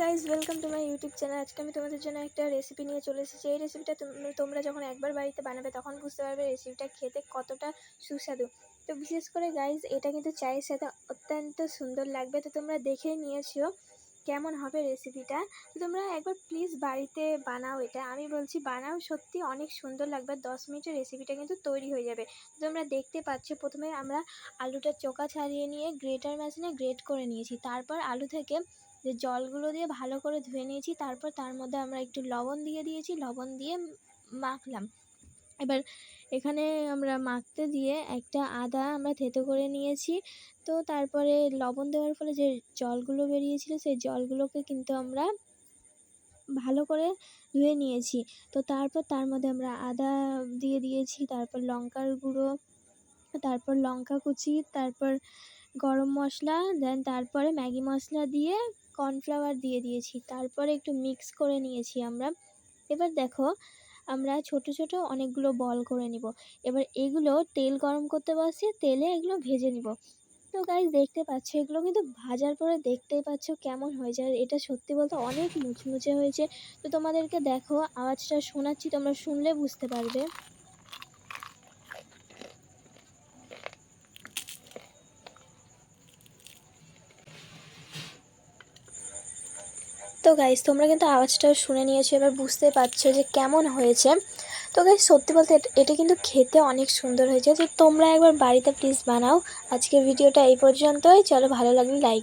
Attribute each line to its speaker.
Speaker 1: Guys welcome to my YouTube channel. আজকে আমি তোমাদের জন্য একটা রেসিপি নিয়ে চলে এসেছি। এই রেসিপিটা তোমরা যখন একবার বাড়িতে বানাবে তখন বুঝতে পারবে রেসিপিটা খেতে কতটা সুস্বাদু। তো বিশেষ করে গাইজ এটা কিন্তু চায়ের সাথে অত্যন্ত সুন্দর লাগবে। তো তোমরা দেখেই নিয়েছো কেমন হবে রেসিপিটা। তো তোমরা একবার প্লিজ বাড়িতে বানাও, এটা আমি বলছি বানাও, সত্যি অনেক সুন্দর লাগবে। 10 মিনিটের রেসিপিটা কিন্তু তৈরি হয়ে যাবে। তো তোমরা দেখতে পাচ্ছ প্রথমে আমরা আলুটা চোকা ছাড়িয়ে নিয়ে গ্রেটার মেশিনে গ্রেট করে নিয়েছি। তারপর আলু থেকে যে জলগুলো দিয়ে ভালো করে ধুয়ে নিয়েছি, তারপর তার মধ্যে আমরা একটু লবণ দিয়ে দিয়েছি, লবণ দিয়ে মাখলাম। এবার এখানে আমরা মাখতে দিয়ে একটা আদা আমরা থেতো করে নিয়েছি। তো তারপরে লবণ দেওয়ার ফলে যে জলগুলো বেরিয়েছিল সেই জলগুলোকে কিন্তু আমরা ভালো করে ধুয়ে নিয়েছি। তো তারপর তার মধ্যে আমরা আদা দিয়ে দিয়েছি, তারপর লঙ্কার গুঁড়ো, তারপর লঙ্কা কুচি, তারপর গরম মশলা, দেন তারপরে ম্যাগি মশলা দিয়ে কর্নফ্লাওয়ার দিয়ে দিয়েছি। তারপরে একটু মিক্স করে নিয়েছি আমরা। এবার দেখো আমরা ছোট ছোট অনেকগুলো বল করে নিব। এবার এগুলো তেল গরম করতে বসিয়ে তেলে এগুলো ভেজে নিব। তো গাইস দেখতে পাচ্ছ এগুলো কিন্তু ভাজার পরে দেখতেই পাচ্ছ কেমন হয়ে যায়। এটা সত্যি বলতে অনেক মুচমুচে হয়েছে। তো তোমাদেরকে দেখো আওয়াজটা শোনাচ্ছি, তোমরা শুনলে বুঝতে পারবে। তো গাইস তোমরা কিন্তু আওয়াজটাও শুনে নিয়েছো, এবার বুঝতে পারছো যে কেমন হয়েছে। তো গাইস সত্যি বলতে এটা কিন্তু খেতে অনেক সুন্দর হয়েছে। তো তোমরা একবার বাড়িতে প্লিজ বানাও। আজকের ভিডিওটা এই পর্যন্তই। চলো, ভালো লাগলে লাইক